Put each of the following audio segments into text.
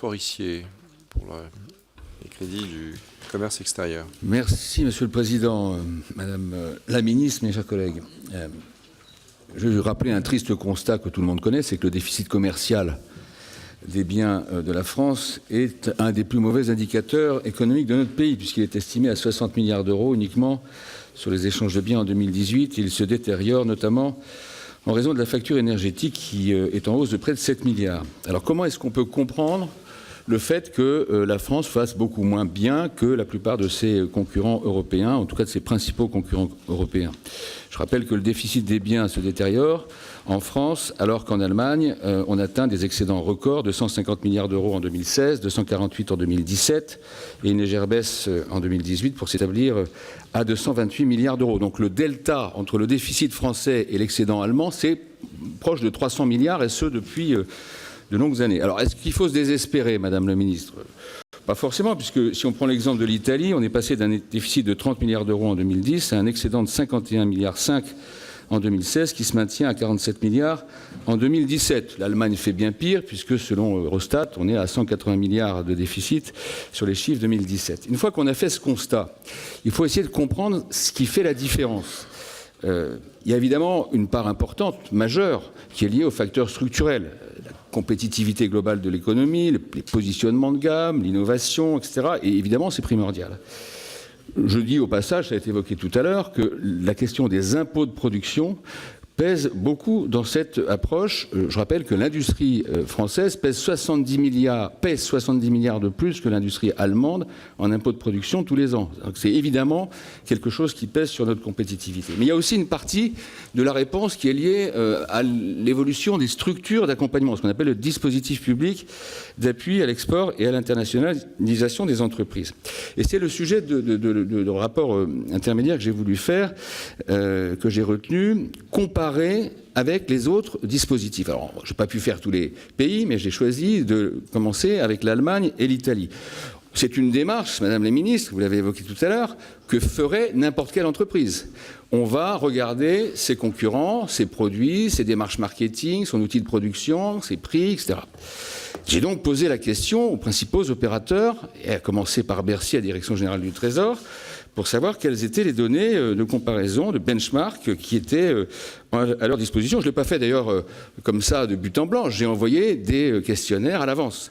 Forissier pour les crédits du commerce extérieur. Merci, Monsieur le Président, Madame la Ministre, mes chers collègues. Je vais rappeler un triste constat que tout le monde connaît, c'est que le déficit commercial des biens de la France est un des plus mauvais indicateurs économiques de notre pays, puisqu'il est estimé à 60 milliards d'euros uniquement sur les échanges de biens en 2018. Il se détériore notamment en raison de la facture énergétique qui est en hausse de près de 7 milliards. Alors comment est-ce qu'on peut comprendre le fait que la France fasse beaucoup moins bien que la plupart de ses concurrents européens, en tout cas de ses principaux concurrents européens? Je rappelle que le déficit des biens se détériore en France, alors qu'en Allemagne, on atteint des excédents records de 150 milliards d'euros en 2016, de 148 en 2017, et une légère baisse en 2018 pour s'établir à 228 milliards d'euros. Donc le delta entre le déficit français et l'excédent allemand, c'est proche de 300 milliards, et ce depuis de longues années. Alors, est-ce qu'il faut se désespérer, Madame la Ministre? Pas forcément, puisque si on prend l'exemple de l'Italie, on est passé d'un déficit de 30 milliards d'euros en 2010 à un excédent de 51,5 milliards en 2016, qui se maintient à 47 milliards en 2017. L'Allemagne fait bien pire, puisque selon Eurostat, on est à 180 milliards de déficit sur les chiffres 2017. Une fois qu'on a fait ce constat, il faut essayer de comprendre ce qui fait la différence. Il y a évidemment une part importante, majeure, qui est liée aux facteurs structurels. La compétitivité globale de l'économie, les positionnements de gamme, l'innovation, etc. Et évidemment, c'est primordial. Je dis au passage, ça a été évoqué tout à l'heure, que la question des impôts de production pèse beaucoup dans cette approche. Je rappelle que l'industrie française pèse 70 milliards de plus que l'industrie allemande en impôts de production tous les ans. Donc c'est évidemment quelque chose qui pèse sur notre compétitivité. Mais il y a aussi une partie de la réponse qui est liée à l'évolution des structures d'accompagnement, ce qu'on appelle le dispositif public d'appui à l'export et à l'internationalisation des entreprises. Et c'est le sujet de rapport intermédiaire que j'ai voulu faire, que j'ai retenu, comparer avec les autres dispositifs. Alors, je n'ai pas pu faire tous les pays, mais j'ai choisi de commencer avec l'Allemagne et l'Italie. C'est une démarche, Madame la Ministre, vous l'avez évoqué tout à l'heure, que ferait n'importe quelle entreprise. On va regarder ses concurrents, ses produits, ses démarches marketing, son outil de production, ses prix, etc. J'ai donc posé la question aux principaux opérateurs, et à commencer par Bercy, à la Direction générale du Trésor, pour savoir quelles étaient les données de comparaison, de benchmark qui étaient à leur disposition. Je ne l'ai pas fait d'ailleurs comme ça de but en blanc, j'ai envoyé des questionnaires à l'avance.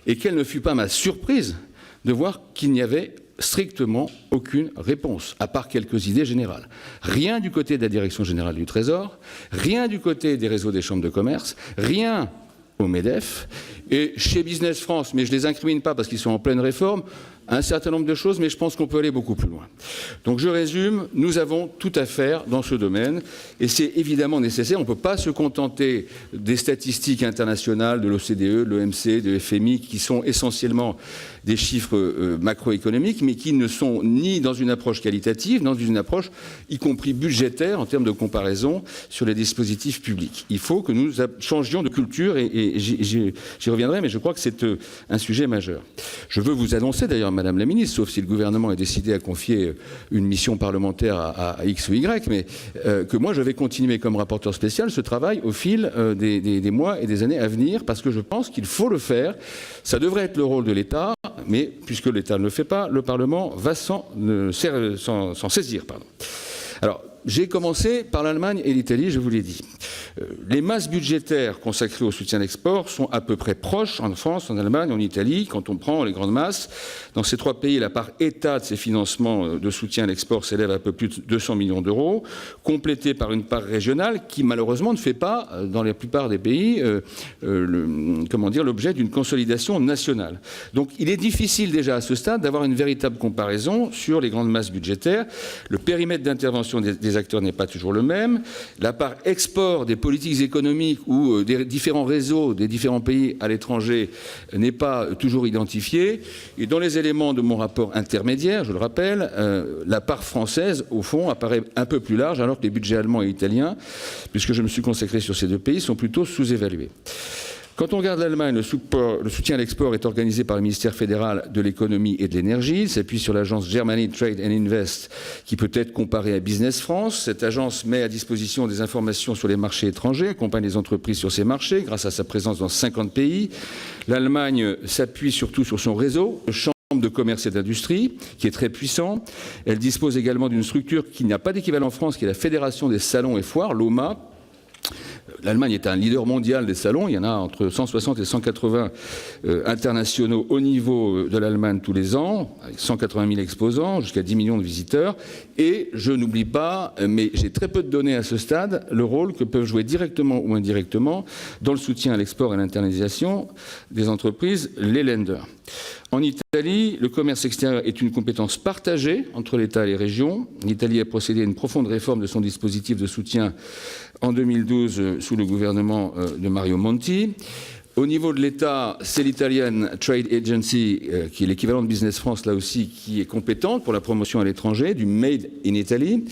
Et quelle ne fut pas ma surprise de voir qu'il n'y avait strictement aucune réponse, à part quelques idées générales. Rien du côté de la Direction générale du Trésor, rien du côté des réseaux des chambres de commerce, rien au MEDEF, et chez Business France, mais je ne les incrimine pas parce qu'ils sont en pleine réforme, un certain nombre de choses, mais je pense qu'on peut aller beaucoup plus loin. Donc je résume, nous avons tout à faire dans ce domaine, et c'est évidemment nécessaire. On ne peut pas se contenter des statistiques internationales de l'OCDE, de l'OMC, de FMI, qui sont essentiellement des chiffres macroéconomiques, mais qui ne sont ni dans une approche qualitative, ni dans une approche, y compris budgétaire, en termes de comparaison sur les dispositifs publics. Il faut que nous changions de culture, et j'y reviendrai, mais je crois que c'est un sujet majeur. Je veux vous annoncer d'ailleurs, Madame la Ministre, sauf si le gouvernement est décidé à confier une mission parlementaire à X ou Y, mais que moi je vais continuer comme rapporteur spécial ce travail au fil des mois et des années à venir, parce que je pense qu'il faut le faire. Ça devrait être le rôle de l'État, mais puisque l'État ne le fait pas, le Parlement va s'en saisir. Alors, j'ai commencé par l'Allemagne et l'Italie, je vous l'ai dit. Les masses budgétaires consacrées au soutien à l'export sont à peu près proches en France, en Allemagne, en Italie. Quand on prend les grandes masses, dans ces trois pays, la part État de ces financements de soutien à l'export s'élève à un peu plus de 200 millions d'euros, complétée par une part régionale qui, malheureusement, ne fait pas, dans la plupart des pays, l'objet d'une consolidation nationale. Donc, il est difficile déjà à ce stade d'avoir une véritable comparaison sur les grandes masses budgétaires. Le périmètre d'intervention des acteurs n'est pas toujours le même. La part export des politiques économiques ou des différents réseaux des différents pays à l'étranger n'est pas toujours identifiée. Et dans les éléments de mon rapport intermédiaire, je le rappelle, la part française, au fond, apparaît un peu plus large, alors que les budgets allemands et italiens, puisque je me suis consacré sur ces deux pays, sont plutôt sous-évalués. Quand on regarde l'Allemagne, le soutien à l'export est organisé par le ministère fédéral de l'économie et de l'énergie. Il s'appuie sur l'agence Germany Trade and Invest, qui peut être comparée à Business France. Cette agence met à disposition des informations sur les marchés étrangers, accompagne les entreprises sur ces marchés grâce à sa présence dans 50 pays. L'Allemagne s'appuie surtout sur son réseau de commerce et d'industrie, qui est très puissant. Elle dispose également d'une structure qui n'a pas d'équivalent en France, qui est la Fédération des salons et foires, l'OMA. L'Allemagne est un leader mondial des salons. Il y en a entre 160 et 180 internationaux au niveau de l'Allemagne tous les ans, avec 180 000 exposants, jusqu'à 10 millions de visiteurs. Et je n'oublie pas, mais j'ai très peu de données à ce stade, le rôle que peuvent jouer directement ou indirectement dans le soutien à l'export et à l'internalisation des entreprises, les lenders. En Italie, le commerce extérieur est une compétence partagée entre l'État et les régions. L'Italie a procédé à une profonde réforme de son dispositif de soutien en 2012 sous le gouvernement de Mario Monti. Au niveau de l'État, c'est l'Italian Trade Agency, qui est l'équivalent de Business France, là aussi, qui est compétente pour la promotion à l'étranger, du Made in Italy,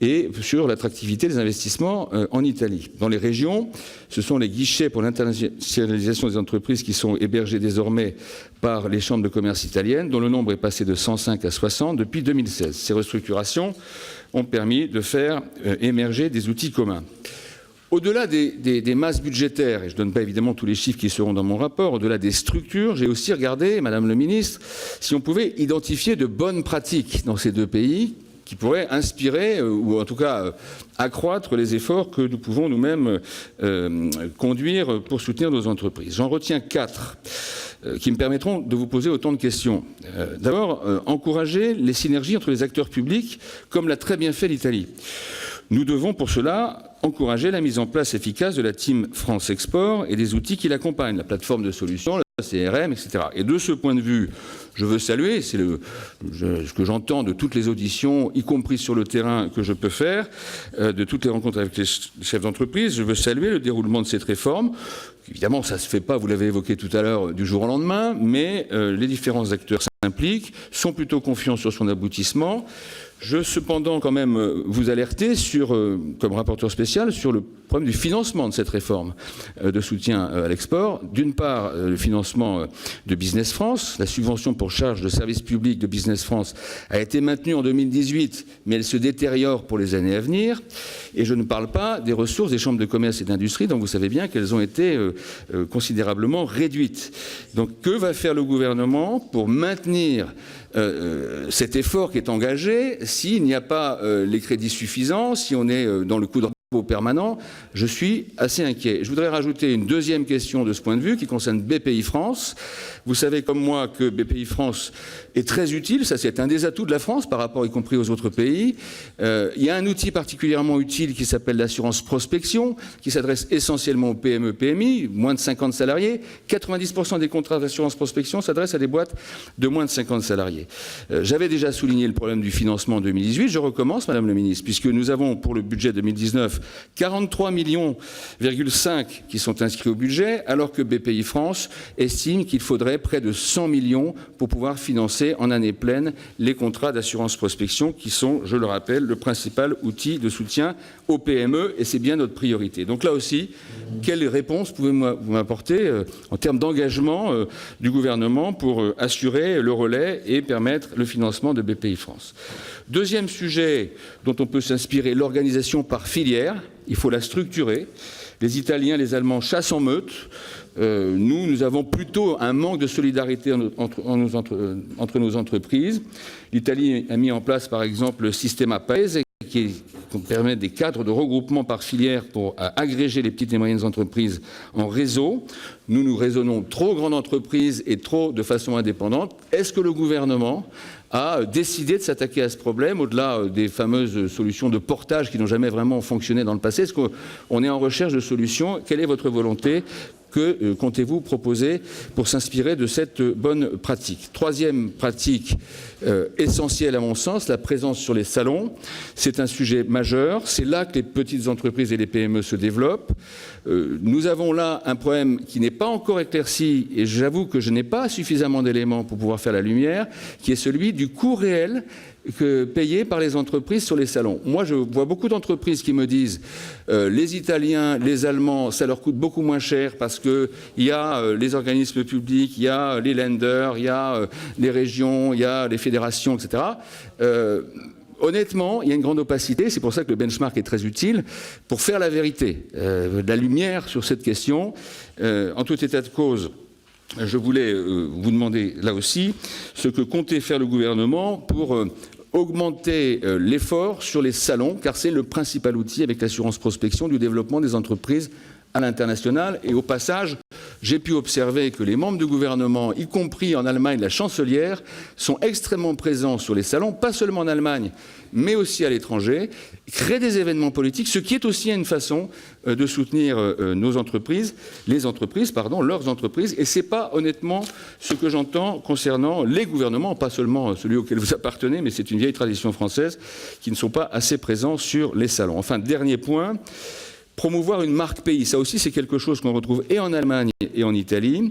et sur l'attractivité des investissements en Italie. Dans les régions, ce sont les guichets pour l'internationalisation des entreprises qui sont hébergés désormais par les chambres de commerce italiennes, dont le nombre est passé de 105 à 60 depuis 2016. Ces restructurations ont permis de faire émerger des outils communs. Au-delà des masses budgétaires, et je ne donne pas évidemment tous les chiffres qui seront dans mon rapport, au-delà des structures, j'ai aussi regardé, Madame le Ministre, si on pouvait identifier de bonnes pratiques dans ces deux pays qui pourraient inspirer, ou en tout cas accroître les efforts que nous pouvons nous-mêmes conduire pour soutenir nos entreprises. J'en retiens 4 qui me permettront de vous poser autant de questions. D'abord, encourager les synergies entre les acteurs publics, comme l'a très bien fait l'Italie. Nous devons pour cela encourager la mise en place efficace de la Team France Export et des outils qui l'accompagnent, la plateforme de solutions, la CRM, etc. Et de ce point de vue, je veux saluer, c'est ce que j'entends de toutes les auditions, y compris sur le terrain que je peux faire, de toutes les rencontres avec les chefs d'entreprise, je veux saluer le déroulement de cette réforme. Évidemment, ça ne se fait pas, vous l'avez évoqué tout à l'heure, du jour au lendemain, mais les différents acteurs s'impliquent, sont plutôt confiants sur son aboutissement. Je veux cependant quand même vous alerter sur, comme rapporteur spécial, sur le problème du financement de cette réforme de soutien à l'export. D'une part, le financement de Business France. La subvention pour charges de service public de Business France a été maintenue en 2018, mais elle se détériore pour les années à venir. Et je ne parle pas des ressources des chambres de commerce et d'industrie, dont vous savez bien qu'elles ont été considérablement réduites. Donc, que va faire le gouvernement pour maintenir cet effort qui est engagé s'il n'y a pas les crédits suffisants, si on est dans le coup de rabot permanent? Je suis assez inquiet. Je voudrais rajouter une deuxième question de ce point de vue qui concerne BPI France. Vous savez comme moi que BPI France est très utile, ça c'est un des atouts de la France par rapport y compris aux autres pays. Il y a un outil particulièrement utile qui s'appelle l'assurance prospection, qui s'adresse essentiellement aux PME, PMI, moins de 50 salariés. 90% des contrats d'assurance prospection s'adressent à des boîtes de moins de 50 salariés. J'avais déjà souligné le problème du financement en 2018, je recommence Madame le Ministre, puisque nous avons pour le budget 2019 43,5 millions qui sont inscrits au budget, alors que BPI France estime qu'il faudrait près de 100 millions pour pouvoir financer en année pleine les contrats d'assurance prospection qui sont, je le rappelle, le principal outil de soutien aux PME et c'est bien notre priorité. Donc là aussi, quelle réponse pouvez-vous m'apporter en termes d'engagement du gouvernement pour assurer le relais et permettre le financement de BPI France? Deuxième sujet dont on peut s'inspirer, l'organisation par filière. Il faut la structurer. Les Italiens, les Allemands chassent en meute. Nous avons plutôt un manque de solidarité entre nos entreprises. L'Italie a mis en place, par exemple, le Sistema Paese, qui permet des cadres de regroupement par filière pour agréger les petites et moyennes entreprises en réseau. Nous raisonnons trop grande entreprise et trop de façon indépendante. Est-ce que le gouvernement a décidé de s'attaquer à ce problème, au-delà des fameuses solutions de portage qui n'ont jamais vraiment fonctionné dans le passé? Est-ce qu'on est en recherche de solutions? Quelle est votre volonté? Que comptez-vous proposer pour s'inspirer de cette bonne pratique? Troisième pratique essentielle à mon sens, la présence sur les salons. C'est un sujet majeur. C'est là que les petites entreprises et les PME se développent. Nous avons là un problème qui n'est pas encore éclairci, et j'avoue que je n'ai pas suffisamment d'éléments pour pouvoir faire la lumière, qui est celui du coût réel payés par les entreprises sur les salons. Moi, je vois beaucoup d'entreprises qui me disent les Italiens, les Allemands, ça leur coûte beaucoup moins cher parce qu'il y a les organismes publics, il y a les lenders, il y a les régions, il y a les fédérations, etc. Honnêtement, il y a une grande opacité, c'est pour ça que le benchmark est très utile, pour faire la vérité, de la lumière sur cette question. En tout état de cause, je voulais vous demander là aussi ce que comptait faire le gouvernement pour augmenter l'effort sur les salons, car c'est le principal outil avec l'assurance prospection du développement des entreprises à l'international. Et au passage, j'ai pu observer que les membres du gouvernement, y compris en Allemagne, la chancelière, sont extrêmement présents sur les salons, pas seulement en Allemagne, mais aussi à l'étranger, créent des événements politiques, ce qui est aussi une façon de soutenir nos entreprises, leurs entreprises, et ce n'est pas honnêtement ce que j'entends concernant les gouvernements, pas seulement celui auquel vous appartenez, mais c'est une vieille tradition française, qui ne sont pas assez présents sur les salons. Enfin, dernier point, promouvoir une marque pays, ça aussi c'est quelque chose qu'on retrouve et en Allemagne et en Italie,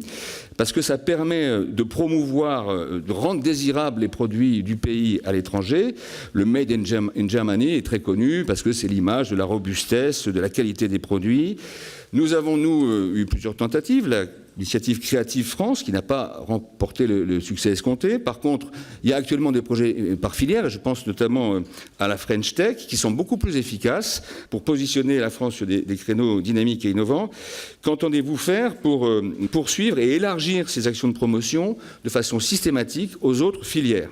parce que ça permet de promouvoir, de rendre désirables les produits du pays à l'étranger. Le Made in Germany est très connu parce que c'est l'image de la robustesse, de la qualité des produits. Nous avons, eu plusieurs tentatives. L'initiative Creative France, qui n'a pas remporté le succès escompté. Par contre, il y a actuellement des projets par filière, je pense notamment à la French Tech, qui sont beaucoup plus efficaces pour positionner la France sur des créneaux dynamiques et innovants. Qu'entendez-vous faire pour poursuivre et élargir ces actions de promotion de façon systématique aux autres filières ?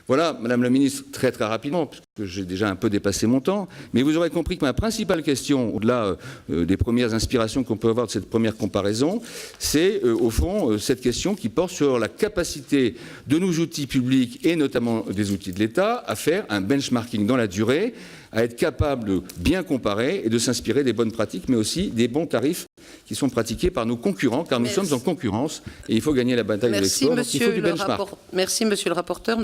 Voilà, Madame la Ministre, très très rapidement, parce que j'ai déjà un peu dépassé mon temps, mais vous aurez compris que ma principale question, au-delà des premières inspirations qu'on peut avoir de cette première comparaison, c'est au fond cette question qui porte sur la capacité de nos outils publics et notamment des outils de l'État à faire un benchmarking dans la durée, à être capable de bien comparer et de s'inspirer des bonnes pratiques, mais aussi des bons tarifs qui sont pratiqués par nos concurrents, car nous sommes en concurrence et il faut gagner la bataille de l'export, donc il faut du benchmark. Merci, Monsieur le rapporteur.